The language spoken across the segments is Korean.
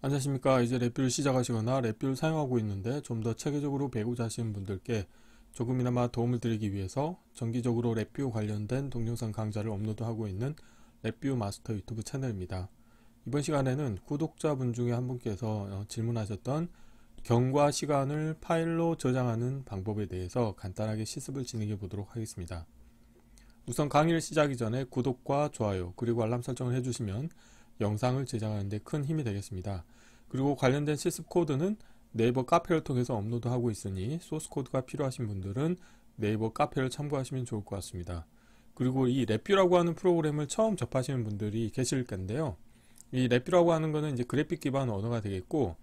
안녕하십니까. 이제 랩뷰를 시작하시거나 랩뷰를 사용하고 있는데 좀 더 체계적으로 배우자 하시는 분들께 조금이나마 도움을 드리기 위해서 정기적으로 랩뷰 관련된 동영상 강좌를 업로드하고 있는 랩뷰 마스터 유튜브 채널입니다. 이번 시간에는 구독자분 중에 한 분께서 질문하셨던 경과 시간을 파일로 저장하는 방법에 대해서 간단하게 실습을 진행해 보도록 하겠습니다. 우선 강의를 시작하기 전에 구독과 좋아요 그리고 알람 설정을 해주시면 영상을 제작하는 데 큰 힘이 되겠습니다. 그리고 관련된 실습 코드는 네이버 카페를 통해서 업로드하고 있으니 소스 코드가 필요하신 분들은 네이버 카페를 참고하시면 좋을 것 같습니다. 그리고 이 랩뷰라고 하는 프로그램을 처음 접하시는 분들이 계실 건데요. 이 랩뷰라고 하는 거는 이제 그래픽 기반 언어가 되겠고,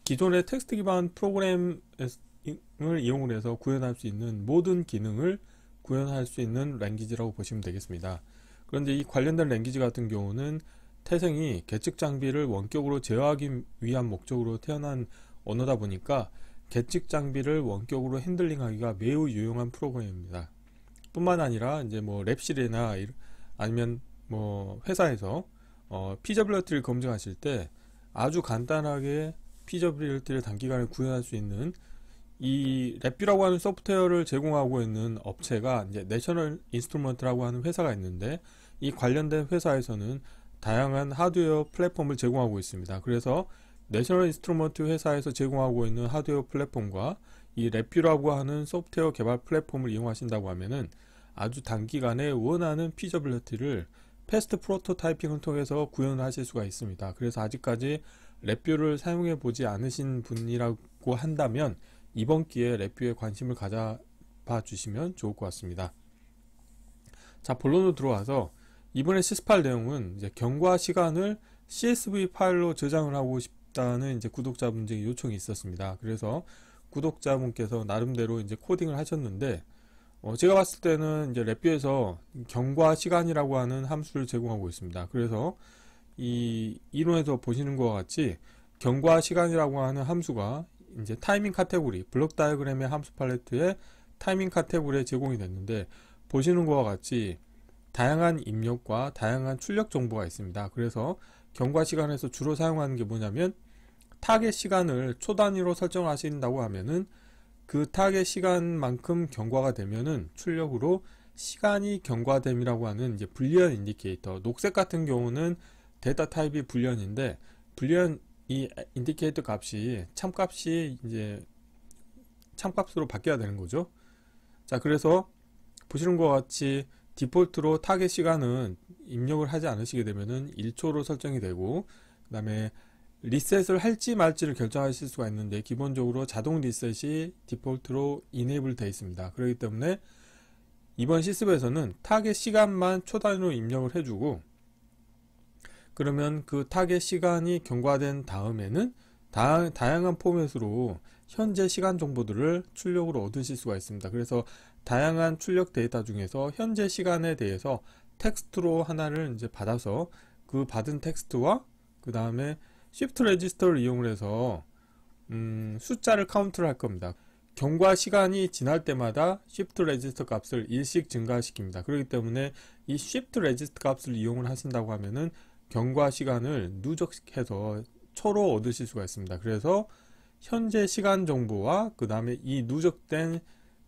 기존의 텍스트 기반 프로그램을 이용을 해서 구현할 수 있는 모든 기능을 구현할 수 있는 랭귀지라고 보시면 되겠습니다. 그런데 이 관련된 랭귀지 같은 경우는 태생이 계측 장비를 원격으로 제어하기 위한 목적으로 태어난 언어다 보니까 계측 장비를 원격으로 핸들링하기가 매우 유용한 프로그램입니다. 뿐만 아니라 이제 뭐 랩실이나 아니면 뭐 회사에서 피저빌리티를 검증하실 때 아주 간단하게 피저빌리티를 단기간에 구현할 수 있는 이 랩뷰라고 하는 소프트웨어를 제공하고 있는 업체가 이제 내셔널 인스트루먼트라고 하는 회사가 있는데, 이 관련된 회사에서는 다양한 하드웨어 플랫폼을 제공하고 있습니다. 그래서 내셔널 인스트루먼트 회사에서 제공하고 있는 하드웨어 플랫폼과 이 랩뷰라고 하는 소프트웨어 개발 플랫폼을 이용하신다고 하면은 아주 단기간에 원하는 피저빌리티를 패스트 프로토타이핑을 통해서 구현을 하실 수가 있습니다. 그래서 아직까지 랩뷰를 사용해 보지 않으신 분이라고 한다면 이번 기회에 랩뷰에 관심을 가져봐 주시면 좋을 것 같습니다. 자, 본론으로 들어와서 이번에 실습할 내용은 이제 경과 시간을 CSV 파일로 저장을 하고 싶다는 이제 구독자분들의 요청이 있었습니다. 그래서 구독자분께서 나름대로 이제 코딩을 하셨는데, 제가 봤을 때는 이제 랩뷰에서 경과 시간이라고 하는 함수를 제공하고 있습니다. 그래서 이 이론에서 보시는 것과 같이 경과 시간이라고 하는 함수가 이제 타이밍 카테고리, 블록 다이어그램의 함수 팔레트에 타이밍 카테고리에 제공이 됐는데, 보시는 것과 같이 다양한 입력과 다양한 출력 정보가 있습니다. 그래서 경과 시간에서 주로 사용하는 게 뭐냐면, 타겟 시간을 초 단위로 설정을 하신다고 하면은 그 타겟 시간만큼 경과가 되면은 출력으로 시간이 경과됨이라고 하는 이제 불리언 인디케이터, 녹색 같은 경우는 데이터 타입이 불리언인데, 불리언 이 인디케이터 값이 참값이 이제 참값으로 바뀌어야 되는 거죠. 자, 그래서 보시는 것 같이 디폴트로 타겟 시간은 입력을 하지 않으시게 되면은 1초로 설정이 되고, 그 다음에 리셋을 할지 말지를 결정하실 수가 있는데 기본적으로 자동 리셋이 디폴트로 이네이블 되어 있습니다. 그렇기 때문에 이번 실습에서는 타겟 시간만 초 단위로 입력을 해주고, 그러면 그 타겟 시간이 경과된 다음에는 다양한 포맷으로 현재 시간 정보들을 출력으로 얻으실 수가 있습니다. 그래서 다양한 출력 데이터 중에서 현재 시간에 대해서 텍스트로 하나를 이제 받아서 그 받은 텍스트와 그 다음에 쉬프트 레지스터를 이용을 해서 숫자를 카운트를 할 겁니다. 경과 시간이 지날 때마다 쉬프트 레지스터 값을 1씩 증가시킵니다. 그렇기 때문에 이 쉬프트 레지스터 값을 이용을 하신다고 하면은 경과 시간을 누적해서 초로 얻으실 수가 있습니다. 그래서 현재 시간 정보와 그 다음에 이 누적된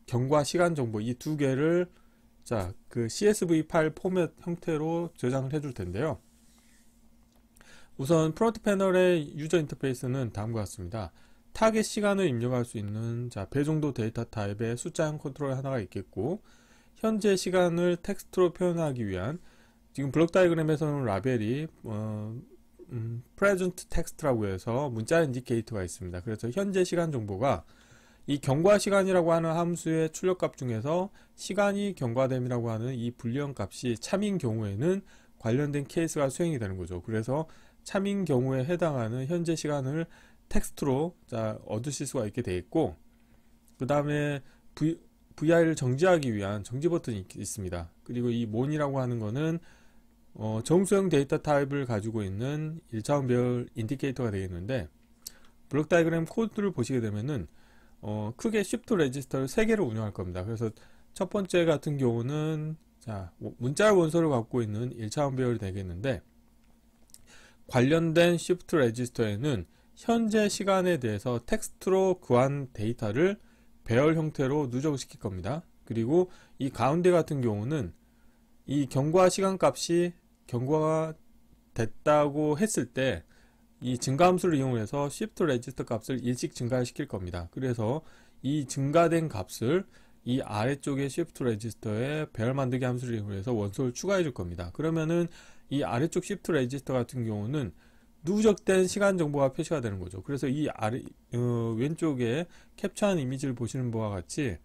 경과 시간 정보, 이 두 개를 그 CSV 파일 포맷 형태로 저장을 해줄 텐데요. 우선 프론트 패널의 유저 인터페이스는 다음과 같습니다. 타겟 시간을 입력할 수 있는 배 정도 데이터 타입의 숫자형 컨트롤 하나가 있겠고, 현재 시간을 텍스트로 표현하기 위한, 지금 블록 다이어그램에서는 라벨이 present text라고 해서 문자 인디케이터가 있습니다. 그래서 현재 시간 정보가 이 경과 시간이라고 하는 함수의 출력값 중에서 시간이 경과됨이라고 하는 이 불리언 값이 참인 경우에는 관련된 케이스가 수행이 되는 거죠. 그래서 참인 경우에 해당하는 현재 시간을 텍스트로 얻으실 수가 있게 되어 있고, 그 다음에 VI를 정지하기 위한 정지 버튼이 있습니다. 그리고 이 mon이라고 하는 거는 정수형 데이터 타입을 가지고 있는 1차원 배열 인디케이터가 되겠는데, 블록 다이어그램 코드를 보시게 되면은 크게 쉬프트 레지스터를 3개를 운영할 겁니다. 그래서 첫 번째 같은 경우는 문자 원소를 갖고 있는 1차원 배열이 되겠는데, 관련된 shift register에는 현재 시간에 대해서 텍스트로 구한 데이터를 배열 형태로 누적을 시킬 겁니다. 그리고 이 가운데 같은 경우는 이 경과 시간 값이 경과가 됐다고 했을 때 이 증가함수를 이용해서 shift register 값을 일씩 증가시킬 겁니다. 그래서 이 증가된 값을 이 아래쪽에 shift register에 배열 만들기 함수를 이용해서 원소를 추가해 줄 겁니다. 그러면은 이 아래쪽 shift register 같은 경우는 누적된 시간 정보가 표시가 되는 거죠. 그래서 이 왼쪽에 캡처한 이미지를 보시는 바와 같이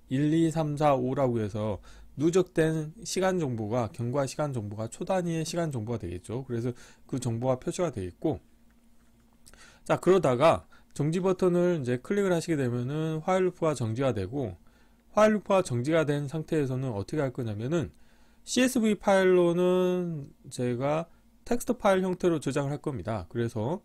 1, 2, 3, 4, 5라고 해서 누적된 시간 정보가 경과 시간 정보가 초 단위의 시간 정보가 되겠죠. 그래서 그 정보가 표시가 되어 있고, 자, 그러다가 정지 버튼을 이제 클릭을 하시게 되면은 화일 루프가 정지가 되고, 화일 루프가 정지가 된 상태에서는 어떻게 할 거냐면은 CSV 파일로는 제가 텍스트 파일 형태로 저장을 할 겁니다. 그래서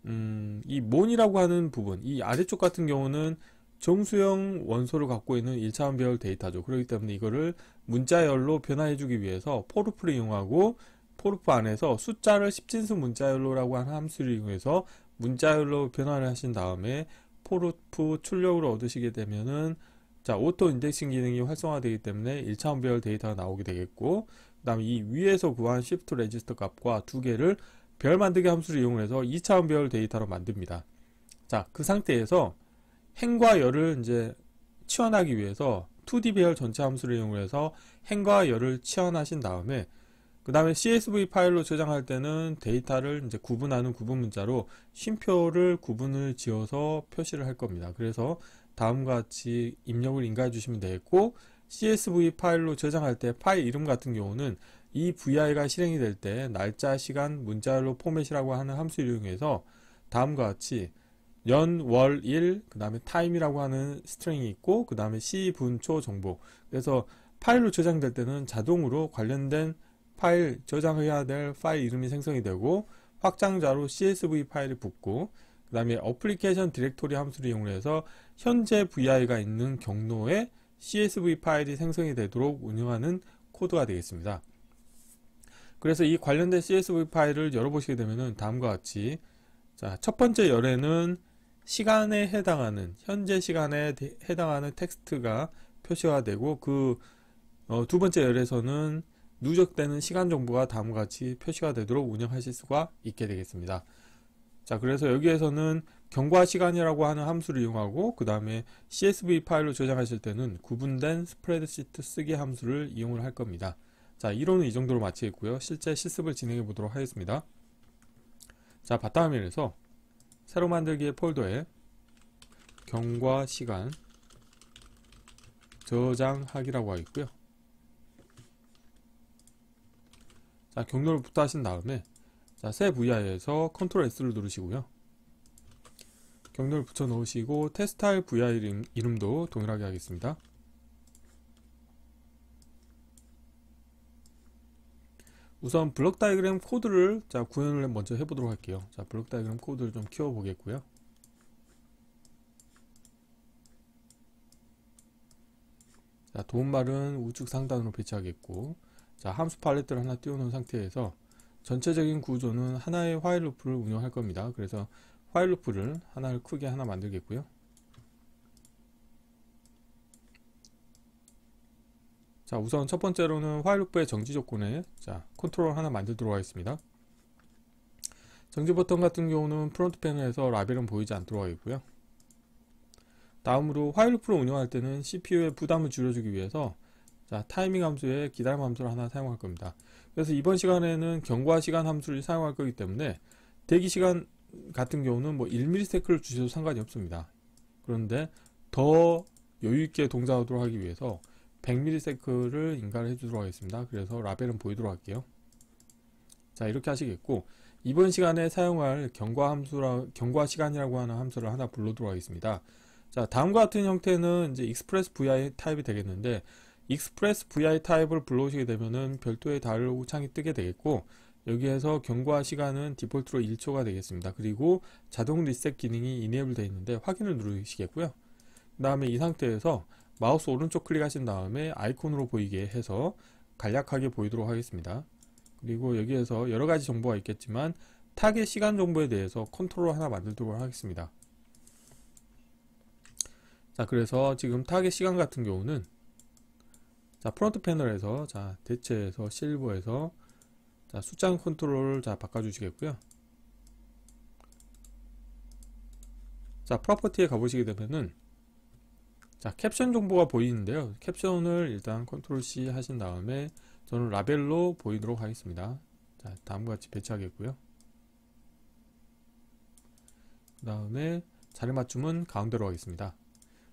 이 mon이라고 하는 부분, 이 아래쪽 같은 경우는 정수형 원소를 갖고 있는 1차원 배열 데이터죠. 그렇기 때문에 이거를 문자열로 변화해 주기 위해서 포르프를 이용하고, 포르프 안에서 숫자를 10진수 문자열로라고 하는 함수를 이용해서 문자열로 변화를 하신 다음에 포르프 출력으로 얻으시게 되면은, 자, 오토 인덱싱 기능이 활성화되기 때문에 1차원 배열 데이터가 나오게 되겠고, 그 다음에 이 위에서 구한 shift register 값과 두 개를 별 만들기 함수를 이용해서 2차원 배열 데이터로 만듭니다. 자, 그 상태에서 행과 열을 이제 치환하기 위해서 2D 배열 전체 함수를 이용해서 행과 열을 치환하신 다음에, 그 다음에 CSV 파일로 저장할 때는 데이터를 이제 구분하는 구분 문자로 쉼표를 구분을 지어서 표시를 할 겁니다. 그래서 다음과 같이 입력을 인가해 주시면 되겠고, CSV 파일로 저장할 때 파일 이름 같은 경우는 이 VI가 실행이 될 때 날짜, 시간, 문자열로 포맷이라고 하는 함수를 이용해서 다음과 같이 연, 월, 일, 그 다음에 타임이라고 하는 스트링이 있고, 그 다음에 시, 분, 초 정보. 그래서 파일로 저장될 때는 자동으로 관련된 파일, 저장해야 될 파일 이름이 생성이 되고, 확장자로 CSV 파일이 붙고, 그 다음에 어플리케이션 디렉토리 함수를 이용해서 현재 VI가 있는 경로에 CSV 파일이 생성이 되도록 운영하는 코드가 되겠습니다. 그래서 이 관련된 CSV 파일을 열어보시게 되면은 다음과 같이, 자, 첫 번째 열에는 시간에 해당하는, 현재 시간에 해당하는 텍스트가 표시가 되고, 그 두 번째 열에서는 누적되는 시간 정보가 다음과 같이 표시가 되도록 운영하실 수가 있게 되겠습니다. 자, 그래서 여기에서는 경과 시간이라고 하는 함수를 이용하고, 그 다음에 CSV 파일로 저장하실 때는 구분된 스프레드시트 쓰기 함수를 이용을 할 겁니다. 자, 이론은 이 정도로 마치겠고요. 실제 실습을 진행해 보도록 하겠습니다. 자, 바탕화면에서 새로 만들기의 폴더에 경과 시간 저장하기라고 하겠고요. 자, 경로를부터 하신 다음에, 자, 새 VI에서 컨트롤 S를 누르시고요. 경로를 붙여 넣으시고 테스트 파일 VI 이름도 동일하게 하겠습니다. 우선 블록 다이그램 코드를 구현을 먼저 해보도록 할게요. 자, 블록 다이그램 코드를 좀 키워 보겠고요. 자, 도움말은 우측 상단으로 배치하겠고, 자, 함수 팔레트를 하나 띄워놓은 상태에서 전체적인 구조는 하나의 화일 루프를 운영할 겁니다. 그래서 화일 루프를 하나를 크게 하나 만들겠고요. 자, 우선 첫 번째로는 화일 루프의 정지 조건에, 자, 컨트롤 하나 만들도록 하겠습니다. 정지 버튼 같은 경우는 프론트 패널에서 라벨은 보이지 않도록 하겠고요. 다음으로 화일 루프를 운영할 때는 CPU의 부담을 줄여주기 위해서, 자, 타이밍 함수에 기다림 함수를 하나 사용할 겁니다. 그래서 이번 시간에는 경과 시간 함수를 사용할 거기 때문에 대기 시간 같은 경우는 뭐 1ms를 주셔도 상관이 없습니다. 그런데 더 여유있게 동작하도록 하기 위해서 100ms를 인가를 해주도록 하겠습니다. 그래서 라벨은 보이도록 할게요. 자, 이렇게 하시겠고, 이번 시간에 사용할 경과 시간이라고 하는 함수를 하나 불러도록 하겠습니다. 자, 다음과 같은 형태는 이제 express vi 타입이 되겠는데, express vi 타입을 불러오시게 되면은 별도의 다른 창이 뜨게 되겠고, 여기에서 경과 시간은 디폴트로 1초가 되겠습니다. 그리고 자동 리셋 기능이 enable 되어 있는데 확인을 누르시겠고요. 그 다음에 이 상태에서 마우스 오른쪽 클릭하신 다음에 아이콘으로 보이게 해서 간략하게 보이도록 하겠습니다. 그리고 여기에서 여러가지 정보가 있겠지만 타겟 시간 정보에 대해서 컨트롤 하나 만들도록 하겠습니다. 자, 그래서 지금 타겟 시간 같은 경우는 자, 프론트 패널에서 자, 대체에서 실버에서 자, 숫장 컨트롤을 자, 바꿔주시겠고요. 자, 프로퍼티에 가보시게 되면은 자, 캡션 정보가 보이는데요. 캡션을 일단 컨트롤 C 하신 다음에 저는 라벨로 보이도록 하겠습니다. 자, 다음과 같이 배치하겠고요. 그 다음에 자리 맞춤은 가운데로 하겠습니다.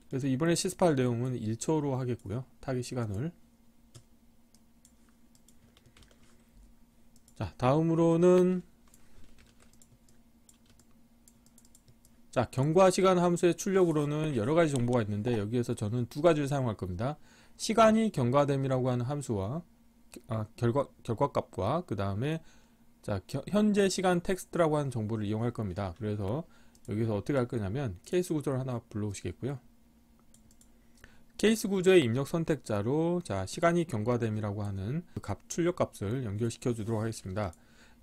그래서 이번에 시스팔 내용은 1초로 하겠고요. 타겟 시간을. 자, 다음으로는 자, 경과 시간 함수의 출력으로는 여러가지 정보가 있는데 여기에서 저는 두 가지를 사용할 겁니다. 시간이 경과됨이라고 하는 함수와 결과값과 그 다음에 자, 현재 시간 텍스트라고 하는 정보를 이용할 겁니다. 그래서 여기서 어떻게 할 거냐면 케이스 구조를 하나 불러오시겠고요. 케이스 구조의 입력 선택자로 자, 시간이 경과됨이라고 하는 그 출력 값을 연결시켜 주도록 하겠습니다.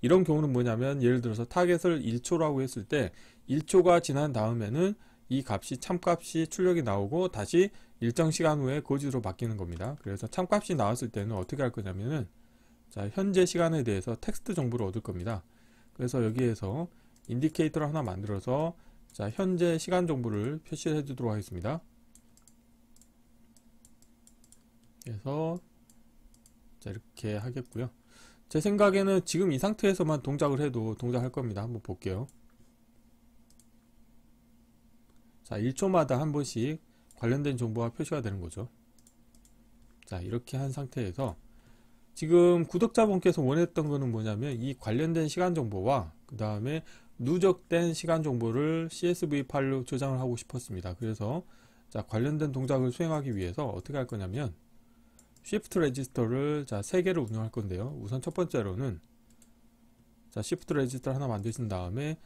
이런 경우는 뭐냐면 예를 들어서 타겟을 1초라고 했을 때 1초가 지난 다음에는 이 값이 참값이 출력이 나오고 다시 일정 시간 후에 거짓으로 바뀌는 겁니다. 그래서 참값이 나왔을 때는 어떻게 할 거냐면은 자, 현재 시간에 대해서 텍스트 정보를 얻을 겁니다. 그래서 여기에서 인디케이터를 하나 만들어서 자, 현재 시간 정보를 표시해 주도록 하겠습니다. 그래서 자, 이렇게 하겠고요. 제 생각에는 지금 이 상태에서만 동작을 해도 동작할 겁니다. 한번 볼게요. 자, 1초마다 한 번씩 관련된 정보가 표시가 되는 거죠. 자, 이렇게 한 상태에서 지금 구독자분께서 원했던 거는 뭐냐면 이 관련된 시간 정보와 그 다음에 누적된 시간 정보를 CSV 파일로 저장을 하고 싶었습니다. 그래서 자, 관련된 동작을 수행하기 위해서 어떻게 할 거냐면 Shift 레지스터를 자, 3개를 운영할 건데요. 우선 첫 번째로는 자, Shift 레지스터 하나 만드신 다음에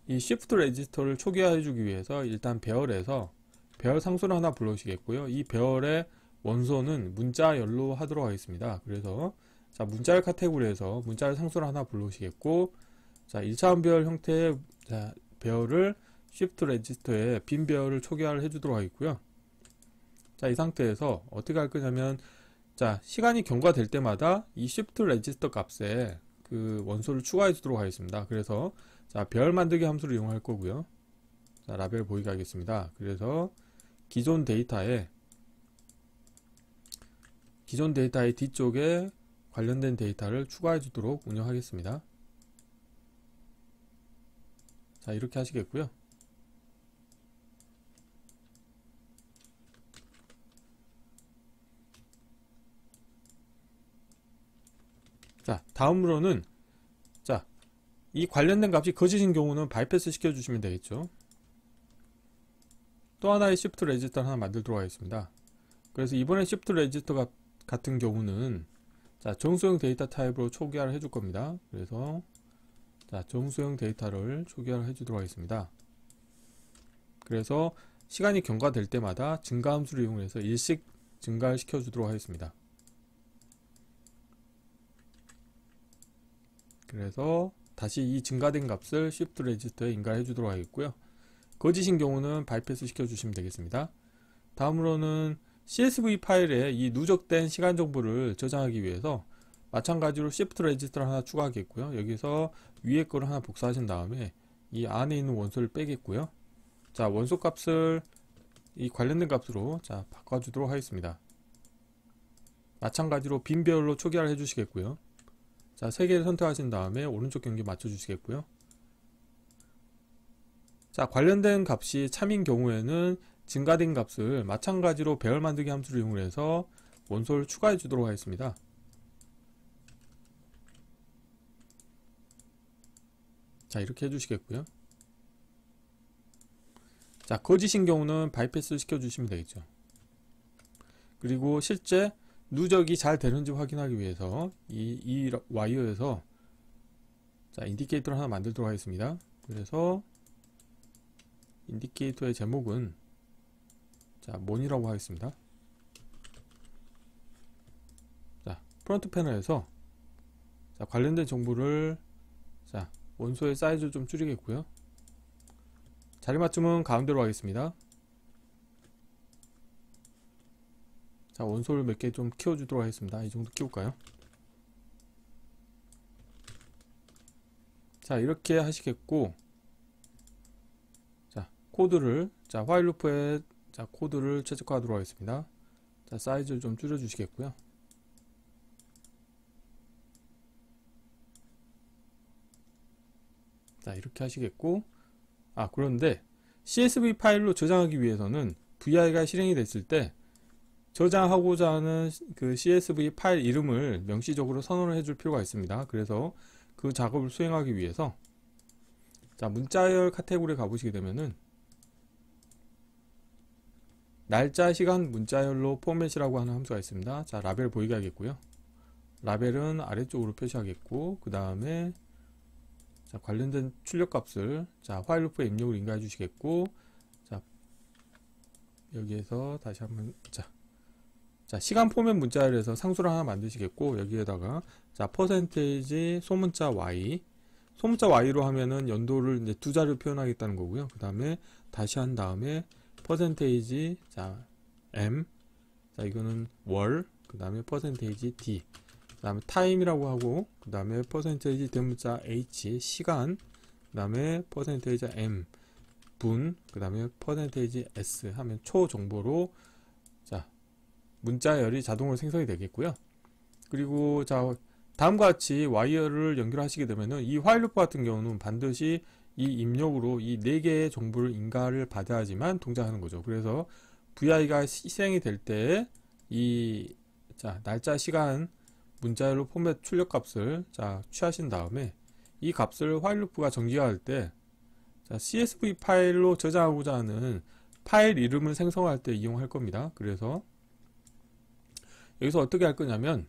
이 Shift 레지스터를 초기화해 주기 위해서 일단 배열에서 배열 상수를 하나 불러오시겠고요. 이 배열의 원소는 문자열로 하도록 하겠습니다. 그래서 자, 문자열 카테고리에서 문자열 상수를 하나 불러오시겠고 자, 1차원 배열 형태의 자, 배열을 Shift 레지스터에 빈 배열을 초기화를 해주도록 하겠고요. 자, 이 상태에서 어떻게 할 거냐면 자, 시간이 경과될 때마다 이 Shift 레지스터 값에 그 원소를 추가해 주도록 하겠습니다. 그래서 자, 배열 만들기 함수를 이용할 거고요. 자, 라벨 보이게 하겠습니다. 그래서 기존 데이터의 뒤쪽에 관련된 데이터를 추가해 주도록 운영하겠습니다. 자, 이렇게 하시겠고요. 자, 다음으로는 자, 이 관련된 값이 거짓인 경우는 바이패스 시켜 주시면 되겠죠. 또 하나의 Shift 레지스터 하나 만들도록 하겠습니다. 그래서 이번에 Shift 레지스터 같은 경우는 자, 정수형 데이터 타입으로 초기화를 해줄 겁니다. 그래서 자, 정수형 데이터를 초기화를 해주도록 하겠습니다. 그래서 시간이 경과될 때마다 증가 함수를 이용해서 일씩 증가를 시켜주도록 하겠습니다. 그래서 다시 이 증가된 값을 Shift 레지스터에 인가해 주도록 하겠고요. 거짓인 경우는 바이패스 시켜주시면 되겠습니다. 다음으로는 CSV 파일에 이 누적된 시간 정보를 저장하기 위해서 마찬가지로 Shift 레지스터를 하나 추가하겠고요. 여기서 위에 거를 하나 복사하신 다음에 이 안에 있는 원소를 빼겠고요. 자, 원소 값을 이 관련된 값으로 자, 바꿔주도록 하겠습니다. 마찬가지로 빈 배열로 초기화를 해주시겠고요. 자, 3개를 선택하신 다음에 오른쪽 경계 맞춰주시겠고요. 자, 관련된 값이 참인 경우에는 증가된 값을 마찬가지로 배열 만들기 함수를 이용해서 원소를 추가해 주도록 하겠습니다. 자, 이렇게 해주시겠고요. 자, 거짓인 경우는 바이패스 시켜주시면 되겠죠. 그리고 실제 누적이 잘 되는지 확인하기 위해서 이 와이어에서 자, 인디케이터를 하나 만들도록 하겠습니다. 그래서 인디케이터의 제목은 자, mon이라고 하겠습니다. 자, 프론트 패널에서 자, 관련된 정보를 자, 원소의 사이즈를 좀 줄이겠고요. 자리 맞춤은 가운데로 하겠습니다. 자, 원소를 몇 개 좀 키워주도록 하겠습니다. 이 정도 키울까요? 자, 이렇게 하시겠고, 자, 코드를, 자, 화일 루프에, 자, 코드를 최적화하도록 하겠습니다. 자, 사이즈를 좀 줄여주시겠고요. 자, 이렇게 하시겠고, 그런데 CSV 파일로 저장하기 위해서는 VI가 실행이 됐을 때 저장하고자 하는 그 CSV 파일 이름을 명시적으로 선언을 해줄 필요가 있습니다. 그래서 그 작업을 수행하기 위해서 자, 문자열 카테고리에 가보시게 되면은 날짜, 시간, 문자열로 포맷이라고 하는 함수가 있습니다. 자, 라벨 보이게 하겠고요. 라벨은 아래쪽으로 표시하겠고, 그 다음에 자, 관련된 출력값을 자, 화일 루프에 입력을 인가해 주시겠고, 자, 여기에서 다시 한번 자, 시간 포맷 문자열에서 상수를 하나 만드시겠고, 여기에다가 자, 퍼센테이지 소문자 y, 소문자 y로 하면은 연도를 이제 두 자리로 표현하겠다는 거고요. 그 다음에 다시 한 다음에 퍼센테이지 자, m, 자, 이거는 월, 그 다음에 퍼센테이지 d, 그 다음에 타임이라고 하고, 그 다음에 퍼센테이지 대문자 h, 시간, 그 다음에 퍼센테이지 m, 분, 그 다음에 퍼센테이지 s 하면 초 정보로 자, 문자열이 자동으로 생성이 되겠고요. 그리고 자, 다음과 같이 와이어를 연결하시게 되면은 이 화일 루프 같은 경우는 반드시 이 입력으로 이 4개의 정보를 인가를 받아야지만 동작하는 거죠. 그래서 VI가 실행이 될 때 이 자, 날짜, 시간, 문자열로 포맷 출력값을 자, 취하신 다음에 이 값을 화일 루프가 전개할 때 자, CSV 파일로 저장하고자 하는 파일 이름을 생성할 때 이용할 겁니다. 그래서 여기서 어떻게 할 거냐면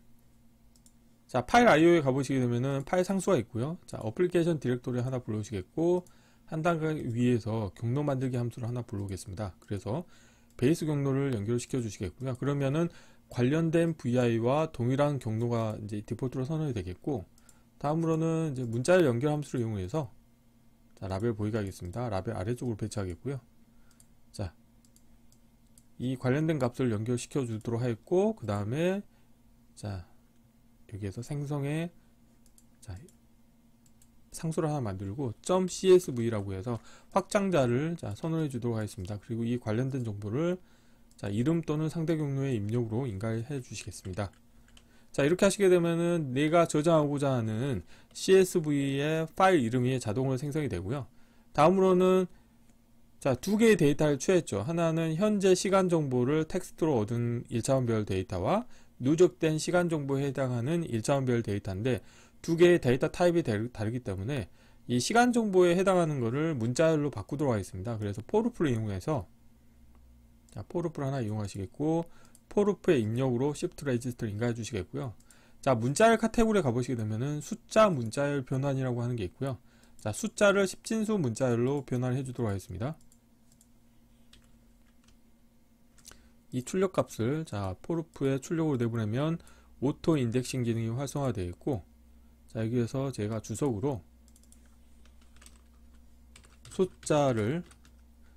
자, 파일 IO에 가보시게 되면은 파일 상수가 있고요. 자, 어플리케이션 디렉토리 하나 불러오시겠고, 한 단계 위에서 경로 만들기 함수를 하나 불러오겠습니다. 그래서 베이스 경로를 연결시켜 주시겠고요. 그러면은 관련된 VI와 동일한 경로가 이제 디폴트로 선언이 되겠고, 다음으로는 이제 문자열 연결 함수를 이용해서 자, 라벨 보이게 하겠습니다. 라벨 아래쪽으로 배치하겠고요. 자, 이 관련된 값을 연결시켜 주도록 하겠고, 그 다음에 자, 여기에서 생성에 자, 상수를 하나 만들고 .csv라고 해서 확장자를 자, 선언해 주도록 하겠습니다. 그리고 이 관련된 정보를 자, 이름 또는 상대 경로의 입력으로 인가해 주시겠습니다. 자, 이렇게 하시게 되면은 내가 저장하고자 하는 CSV의 파일 이름이 자동으로 생성이 되고요. 다음으로는 자, 두 개의 데이터를 취했죠. 하나는 현재 시간 정보를 텍스트로 얻은 1차원별 데이터와 누적된 시간 정보에 해당하는 1차원별 데이터인데 두 개의 데이터 타입이 다르기 때문에 이 시간 정보에 해당하는 것을 문자열로 바꾸도록 하겠습니다. 그래서 포루프를 이용해서 자, 포루프를 하나 이용하시겠고, 포루프의 입력으로 shift 레지스터를 인가해 주시겠고요. 자, 문자열 카테고리에 가보시게 되면은 숫자 문자열 변환이라고 하는 게 있고요. 자, 숫자를 10진수 문자열로 변환을 해주도록 하겠습니다. 이 출력값을 자, 포루프에 출력으로 내보내면 오토 인덱싱 기능이 활성화되어 있고, 자, 여기에서 제가 주석으로 숫자를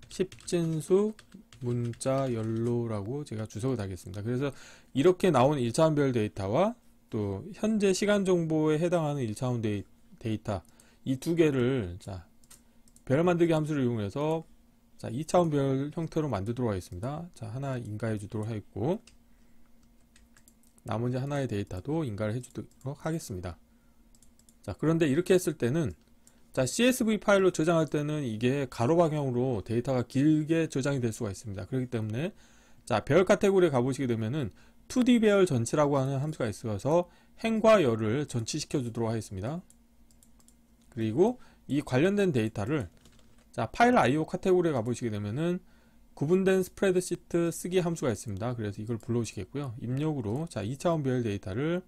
10진수 문자열로라고 제가 주석을 달겠습니다. 그래서 이렇게 나온 1차원별 데이터와 또 현재 시간 정보에 해당하는 1차원 데이터 이 두 개를 자, 별 만들기 함수를 이용해서 자, 2차원별 형태로 만들도록 하겠습니다. 자, 하나 인가해 주도록 하겠고, 나머지 하나의 데이터도 인가를 해 주도록 하겠습니다. 자, 그런데 이렇게 했을 때는 자, CSV 파일로 저장할 때는 이게 가로 방향으로 데이터가 길게 저장이 될 수가 있습니다. 그렇기 때문에 자, 별 카테고리에 가보시게 되면은 2D 배열 전치라고 하는 함수가 있어서 행과 열을 전치시켜 주도록 하겠습니다. 그리고 이 관련된 데이터를 자, 파일 IO 카테고리에 가보시게 되면은 구분된 스프레드시트 쓰기 함수가 있습니다. 그래서 이걸 불러오시겠고요. 입력으로 자, 2차원 배열 데이터를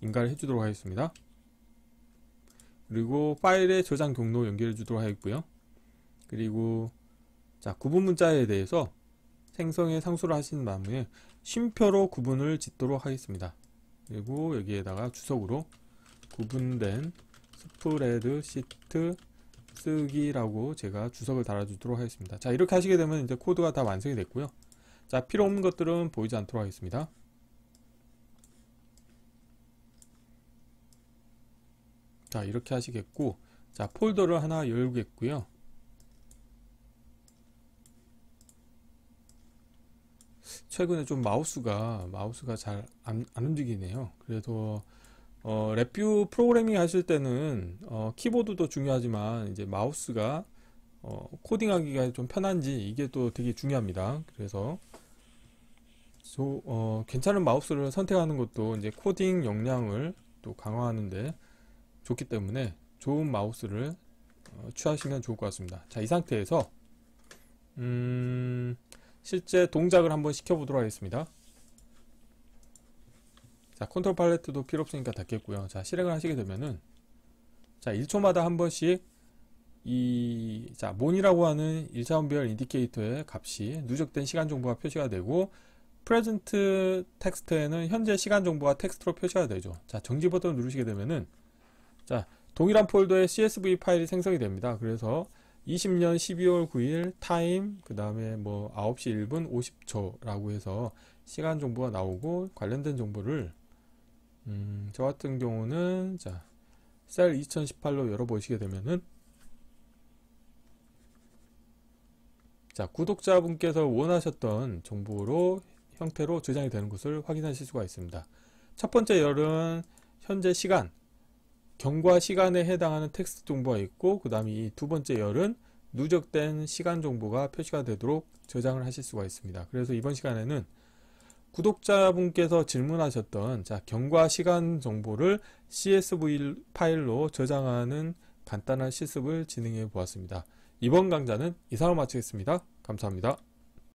인가를 해주도록 하겠습니다. 그리고 파일의 저장 경로 연결해 주도록 하겠고요. 그리고 자, 구분 문자에 대해서 생성의 상수를 하신 다음에 쉼표로 구분을 짓도록 하겠습니다. 그리고 여기에다가 주석으로 구분된 스프레드시트 쓰기라고 제가 주석을 달아주도록 하겠습니다. 자, 이렇게 하시게 되면 이제 코드가 다 완성이 됐고요. 자, 필요 없는 것들은 보이지 않도록 하겠습니다. 자, 이렇게 하시겠고, 자, 폴더를 하나 열겠고요. 최근에 좀 마우스가 잘 안 움직이네요. 그래서 랩뷰 프로그래밍 하실 때는 키보드도 중요하지만 이제 마우스가 코딩하기가 좀 편한지 이게 또 되게 중요합니다. 그래서 괜찮은 마우스를 선택하는 것도 이제 코딩 역량을 또 강화하는데 좋기 때문에 좋은 마우스를 취하시면 좋을 것 같습니다. 자, 이 상태에서 실제 동작을 한번 시켜보도록 하겠습니다. 자, 컨트롤 팔레트도 필요 없으니까 닫겠고요. 자, 실행을 하시게 되면은, 자, 1초마다 한 번씩 자, mon이라고 하는 1차원별 인디케이터의 값이 누적된 시간 정보가 표시가 되고, present 텍스트에는 현재 시간 정보가 텍스트로 표시가 되죠. 자, 정지 버튼을 누르시게 되면은, 자, 동일한 폴더에 CSV 파일이 생성이 됩니다. 그래서 20년 12월 9일 타임, 그 다음에 뭐 9시 1분 50초 라고 해서 시간 정보가 나오고, 관련된 정보를 저 같은 경우는 자, 셀 2018로 열어보시게 되면은, 자, 구독자분께서 원하셨던 정보로 형태로 저장이 되는 것을 확인하실 수가 있습니다. 첫 번째 열은 현재 시간, 경과 시간에 해당하는 텍스트 정보가 있고, 그 다음에 이 두 번째 열은 누적된 시간 정보가 표시가 되도록 저장을 하실 수가 있습니다. 그래서 이번 시간에는 구독자분께서 질문하셨던 자, 경과 시간 정보를 CSV 파일로 저장하는 간단한 실습을 진행해 보았습니다. 이번 강좌는 이상으로 마치겠습니다. 감사합니다.